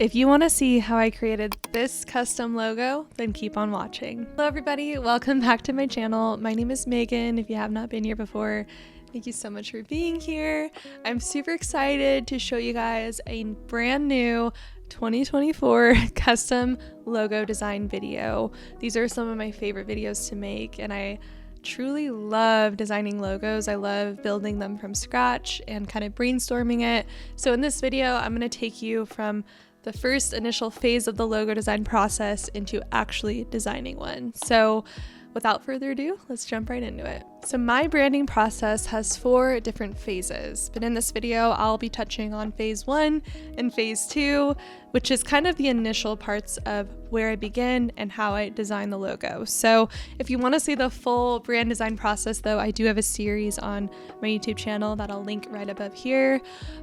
If you want to see how I created this custom logo, then keep on watching. Hello everybody, welcome back to my channel. My name is Megan. If you have not been here before, thank you so much for being here. I'm super excited to show you guys a brand new 2024 custom logo design video. These are some of my favorite videos to make, and I truly love designing logos. I love building them from scratch and kind of brainstorming it. So in this video, I'm going to take you from the first initial phase of the logo design process into actually designing one. So without further ado, let's jump right into it. So my branding process has 4 different phases, but in this video, I'll be touching on phase 1 and phase 2, which is kind of the initial parts of where I begin and how I design the logo. So if you want to see the full brand design process though, I do have a series on my YouTube channel that I'll link right above here.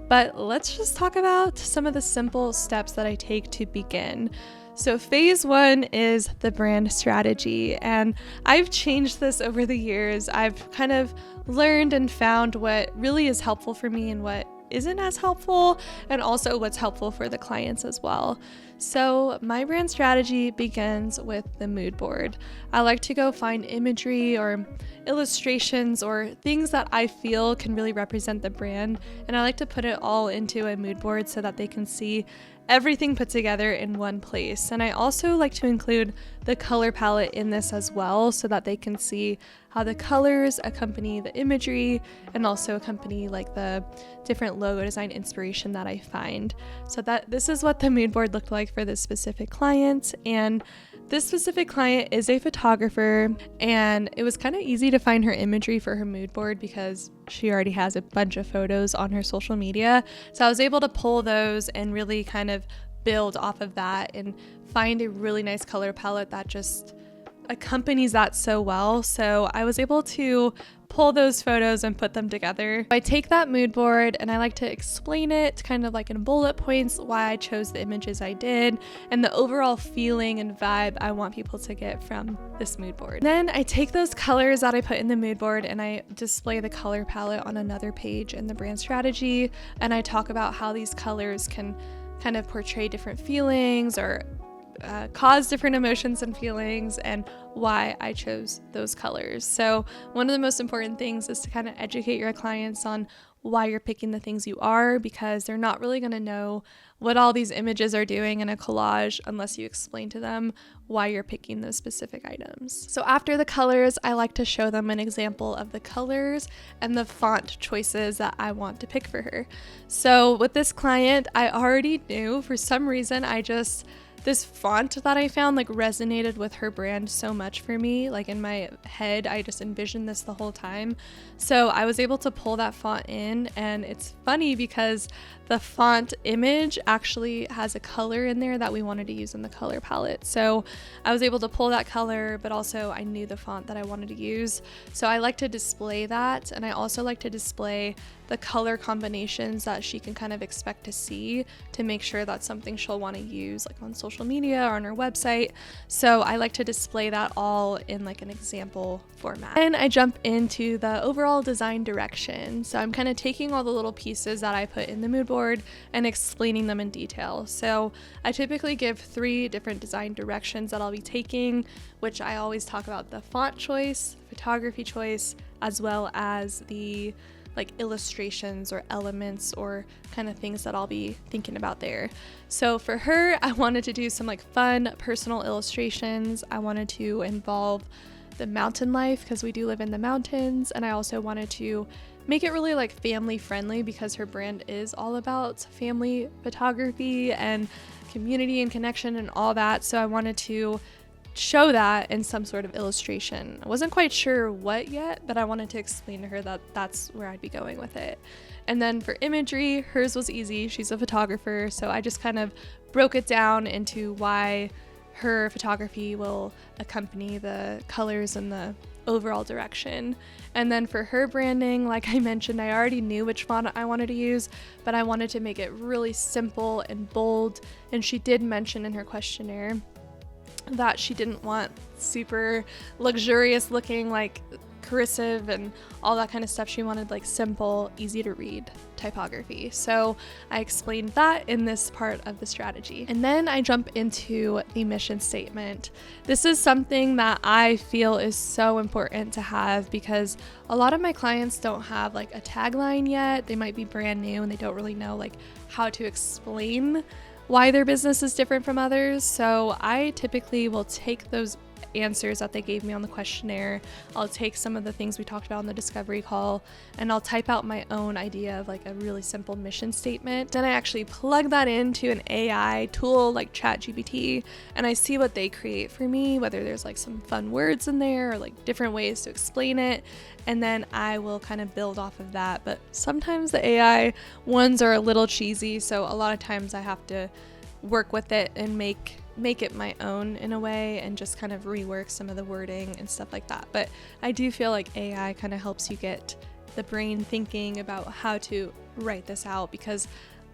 But let's just talk about some of the simple steps that I take to begin. So phase 1 is the brand strategy, and I've changed this over the years. I've kind of learned and found what really is helpful for me and what isn't as helpful, and also what's helpful for the clients as well. So my brand strategy begins with the mood board. I like to go find imagery or illustrations or things that I feel can really represent the brand, and I like to put it all into a mood board so that they can see everything put together in one place. And I also like to include the color palette in this as well so that they can see how the colors accompany the imagery and also accompany like the different logo design inspiration that I find. So that this is what the mood board looked like for this specific client. And this specific client is a photographer, and it was kind of easy to find her imagery for her mood board because she already has a bunch of photos on her social media. So I was able to pull those and really kind of build off of that and find a really nice color palette that just accompanies that so well. So I was able to pull those photos and put them together. I take that mood board and I like to explain it kind of like in bullet points why I chose the images I did and the overall feeling and vibe I want people to get from this mood board. Then I take those colors that I put in the mood board and I display the color palette on another page in the brand strategy, and I talk about how these colors can kind of portray different feelings or cause different emotions and feelings and why I chose those colors. So one of the most important things is to kind of educate your clients on why you're picking the things you are, because they're not really going to know what all these images are doing in a collage unless you explain to them why you're picking those specific items. So after the colors, I like to show them an example of the colors and the font choices that I want to pick for her. So with this client, I already knew for some reason this font that I found like resonated with her brand so much for me. Like in my head, I just envisioned this the whole time. So I was able to pull that font in, and it's funny because the font image actually has a color in there that we wanted to use in the color palette. So I was able to pull that color, but also I knew the font that I wanted to use. So I like to display that, and I also like to display the color combinations that she can kind of expect to see to make sure that's something she'll want to use like on social media or on her website. So I like to display that all in like an example format. And I jump into the overall design direction. So I'm kind of taking all the little pieces that I put in the mood board and explaining them in detail. So I typically give 3 different design directions that I'll be taking, which I always talk about the font choice, photography choice, as well as the like illustrations or elements or kind of things that I'll be thinking about there. So for her, I wanted to do some like fun personal illustrations. I wanted to involve the mountain life because we do live in the mountains, and I also wanted to make it really like family friendly because her brand is all about family photography and community and connection and all that. So I wanted to show that in some sort of illustration. I wasn't quite sure what yet, but I wanted to explain to her that that's where I'd be going with it. And then for imagery, hers was easy. She's a photographer, so I just kind of broke it down into why her photography will accompany the colors and the overall direction. And then for her branding, like I mentioned, I already knew which font I wanted to use, but I wanted to make it really simple and bold. And she did mention in her questionnaire that she didn't want super luxurious looking like cursive and all that kind of stuff. She wanted like simple, easy to read typography. So I explained that in this part of the strategy. And then I jump into the mission statement. This is something that I feel is so important to have because a lot of my clients don't have like a tagline yet. They might be brand new and they don't really know like how to explain why their business is different from others. So I typically will take those answers that they gave me on the questionnaire. I'll take some of the things we talked about on the discovery call and I'll type out my own idea of like a really simple mission statement. Then I actually plug that into an AI tool like ChatGPT and I see what they create for me, whether there's like some fun words in there or like different ways to explain it. And then I will kind of build off of that. But sometimes the AI ones are a little cheesy, so a lot of times I have to work with it and make it my own in a way and just kind of rework some of the wording and stuff like that. But I do feel like AI kind of helps you get the brain thinking about how to write this out, because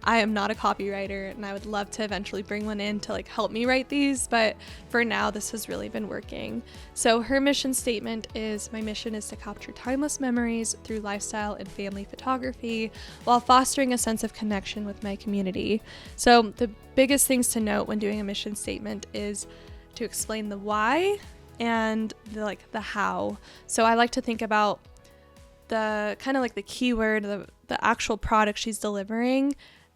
I am not a copywriter and I would love to eventually bring one in to like help me write these, but for now this has really been working. So her mission statement is, my mission is to capture timeless memories through lifestyle and family photography while fostering a sense of connection with my community. So the biggest things to note when doing a mission statement is to explain the why and the how. So I like to think about the kind of like the keyword, the actual product she's delivering,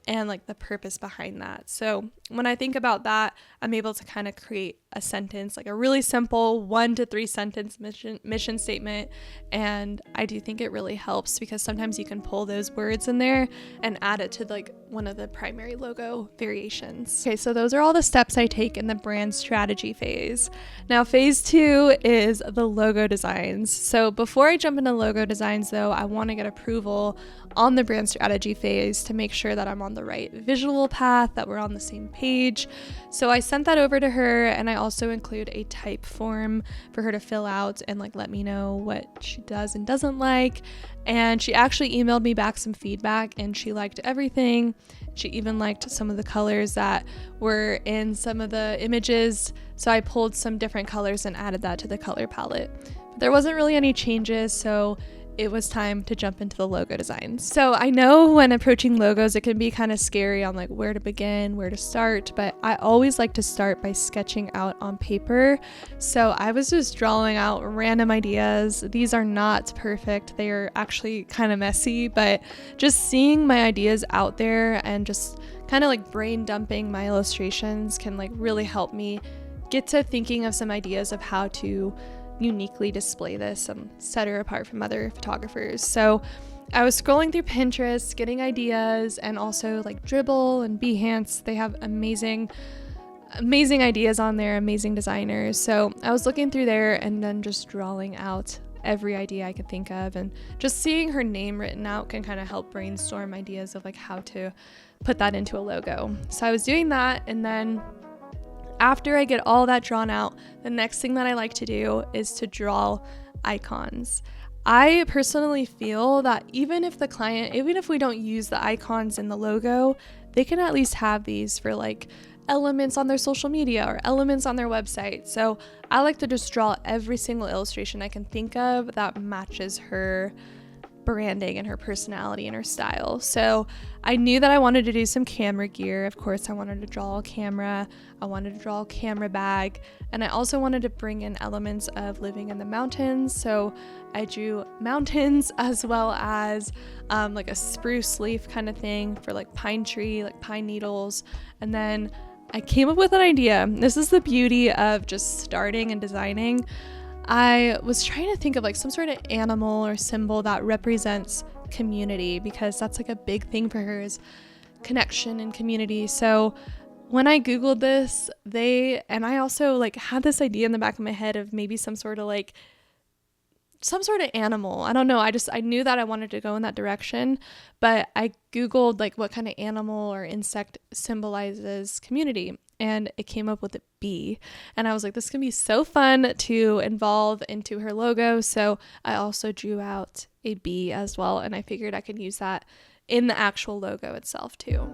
and like the purpose behind that. So when I think about that, I'm able to kind of create a sentence, like a really simple 1 to 3 sentence mission statement. And I do think it really helps because sometimes you can pull those words in there and add it to like one of the primary logo variations. Okay, so those are all the steps I take in the brand strategy phase. Now, phase 2 is the logo designs. So before I jump into logo designs though, I want to get approval on the brand strategy phase to make sure that I'm on the right visual path, that we're on the same page. So I sent that over to her, and I also include a type form for her to fill out and like let me know what she does and doesn't like. And she actually emailed me back some feedback and she liked everything. She even liked some of the colors that were in some of the images. So I pulled some different colors and added that to the color palette. But there wasn't really any changes, so it was time to jump into the logo designs. So I know when approaching logos, it can be kind of scary on like where to begin, where to start, but I always like to start by sketching out on paper. So I was just drawing out random ideas. These are not perfect. They are actually kind of messy, but just seeing my ideas out there and just kind of like brain dumping my illustrations can like really help me get to thinking of some ideas of how to uniquely display this and set her apart from other photographers. So I was scrolling through Pinterest, getting ideas, and also like Dribbble and Behance. They have amazing ideas on there, amazing designers. So I was looking through there and then just drawing out every idea I could think of, and just seeing her name written out can kind of help brainstorm ideas of like how to put that into a logo. So I was doing that, and then after I get all that drawn out, the next thing that I like to do is to draw icons. I personally feel that even if we don't use the icons in the logo, they can at least have these for like elements on their social media or elements on their website. So I like to just draw every single illustration I can think of that matches her branding and her personality and her style. So I knew that I wanted to do some camera gear. Of course, I wanted to draw a camera. I wanted to draw a camera bag. And I also wanted to bring in elements of living in the mountains. So I drew mountains as well as like a spruce leaf kind of thing for like pine tree, like pine needles. And then I came up with an idea. This is the beauty of just starting and designing. I was trying to think of like some sort of animal or symbol that represents community, because that's like a big thing for her is connection and community. So when I Googled this, I also like had this idea in the back of my head of maybe some sort of animal. I don't know. I knew that I wanted to go in that direction, but I Googled like what kind of animal or insect symbolizes community, and it came up with a bee. And I was like, this can be so fun to involve into her logo. So I also drew out a bee as well, and I figured I could use that in the actual logo itself too.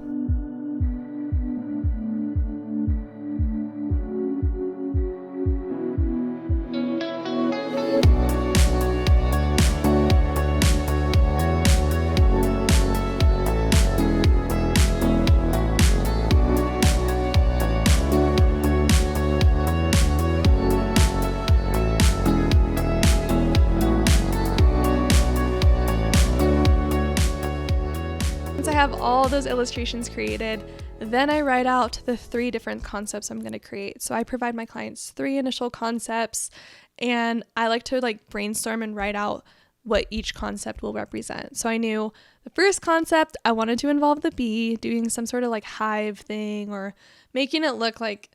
all those illustrations created, then I write out the 3 different concepts I'm going to create. So I provide my clients 3 initial concepts, and I like to like brainstorm and write out what each concept will represent. So I knew the first concept, I wanted to involve the bee, doing some sort of like hive thing or making it look like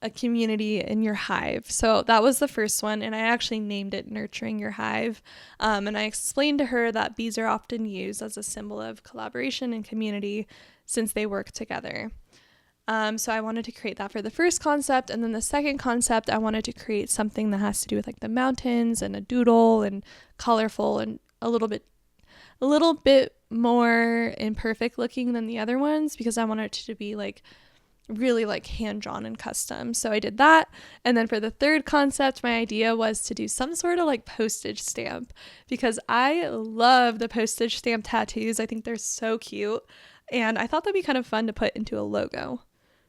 a community in your hive. So that was the first one, and I actually named it Nurturing Your Hive. And I explained to her that bees are often used as a symbol of collaboration and community since they work together. So I wanted to create that for the first concept, and then the second concept, I wanted to create something that has to do with like the mountains and a doodle and colorful and a little bit more imperfect looking than the other ones, because I wanted it to be like really like hand-drawn and custom. So I did that. And then for the third concept, my idea was to do some sort of like postage stamp, because I love the postage stamp tattoos. I think they're so cute, and I thought that'd be kind of fun to put into a logo,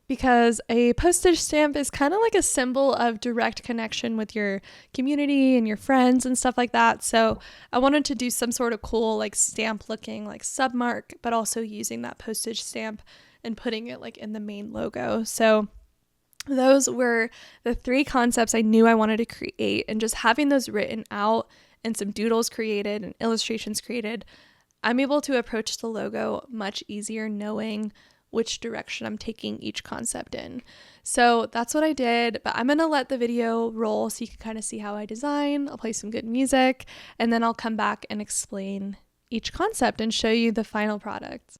because a postage stamp is kind of like a symbol of direct connection with your community and your friends and stuff like that. So I wanted to do some sort of cool like stamp looking like submark, but also using that postage stamp and putting it like in the main logo. So those were the 3 concepts I knew I wanted to create, and just having those written out and some doodles created and illustrations created, I'm able to approach the logo much easier knowing which direction I'm taking each concept in. So that's what I did, but I'm gonna let the video roll so you can kind of see how I design. I'll play some good music, and then I'll come back and explain each concept and show you the final product.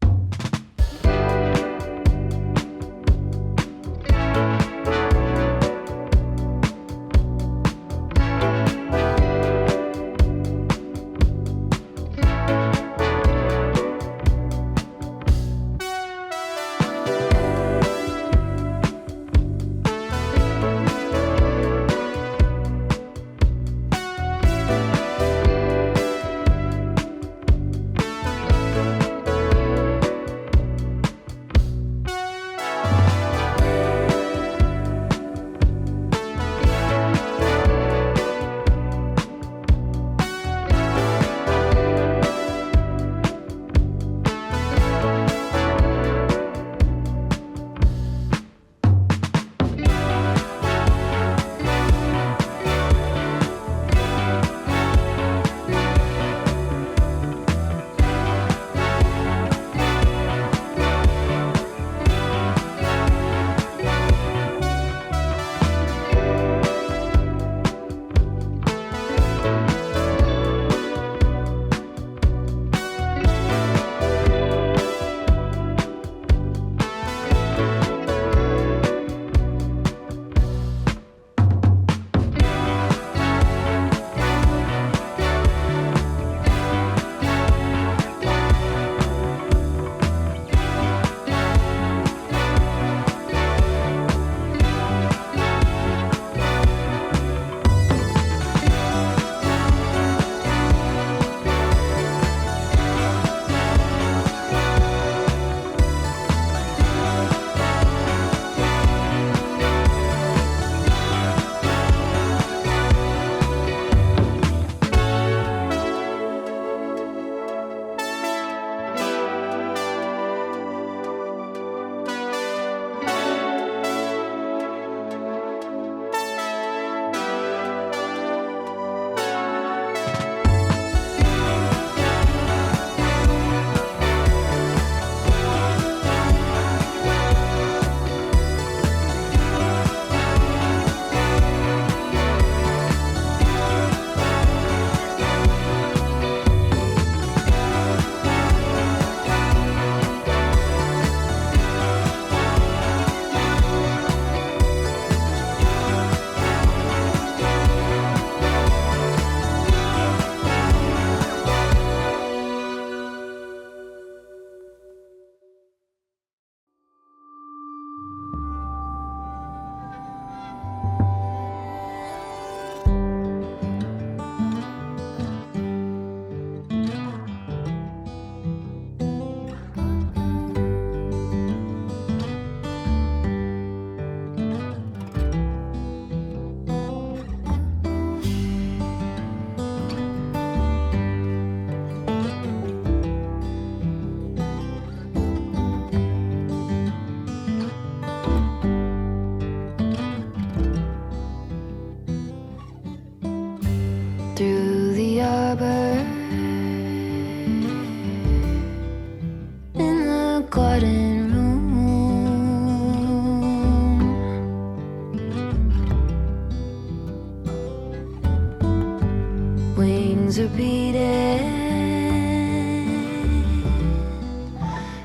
repeated.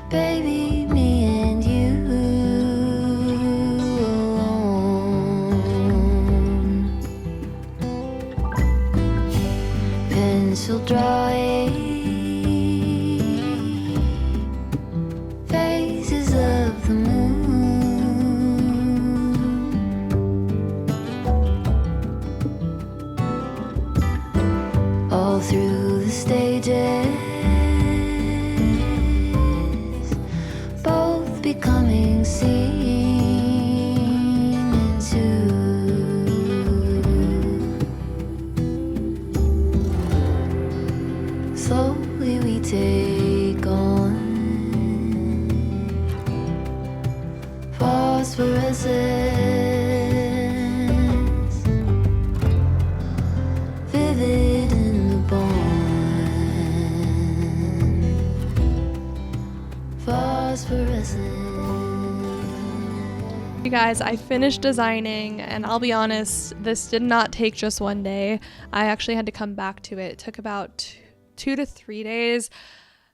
Baby, me and you alone. Pencil drawing phases of the moon, all through the stages, both becoming seen into. Slowly we take on phosphorescence, vivid in the bond, phosphorescence. You guys, I finished designing, and I'll be honest, this did not take just one day. I actually had to come back to it. It took about 2 to 3 days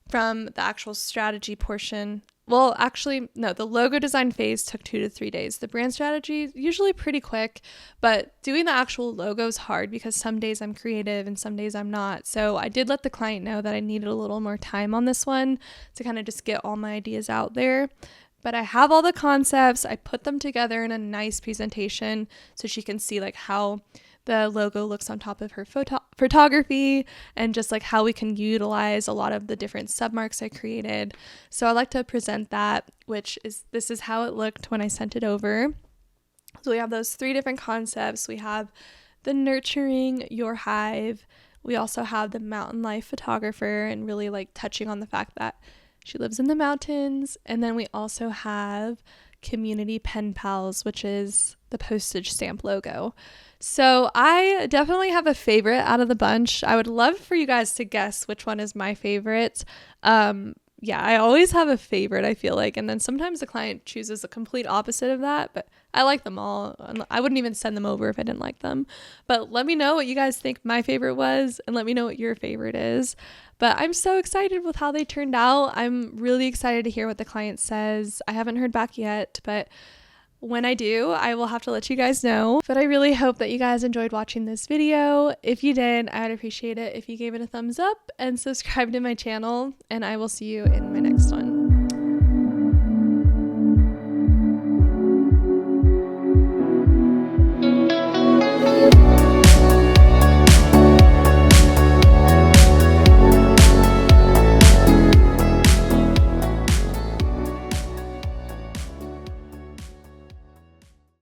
from the actual strategy portion. Well, actually, no, the logo design phase took 2 to 3 days. The brand strategy, usually pretty quick, but doing the actual logo is hard because some days I'm creative and some days I'm not. So I did let the client know that I needed a little more time on this one to kind of just get all my ideas out there. But I have all the concepts. I put them together in a nice presentation so she can see like how the logo looks on top of her photography and just like how we can utilize a lot of the different submarks I created. So I like to present that, this is how it looked when I sent it over. So we have those 3 different concepts. We have the nurturing your hive. We also have the mountain life photographer and really like touching on the fact that she lives in the mountains. And then we also have community pen pals, which is the postage stamp logo. So I definitely have a favorite out of the bunch. I would love for you guys to guess which one is my favorite. Yeah, I always have a favorite, I feel like. And then sometimes the client chooses the complete opposite of that, but I like them all. I wouldn't even send them over if I didn't like them. But let me know what you guys think my favorite was, and let me know what your favorite is. But I'm so excited with how they turned out. I'm really excited to hear what the client says. I haven't heard back yet, but when I do, I will have to let you guys know. But I really hope that you guys enjoyed watching this video. If you did, I would appreciate it if you gave it a thumbs up and subscribe to my channel, and I will see you in my next one.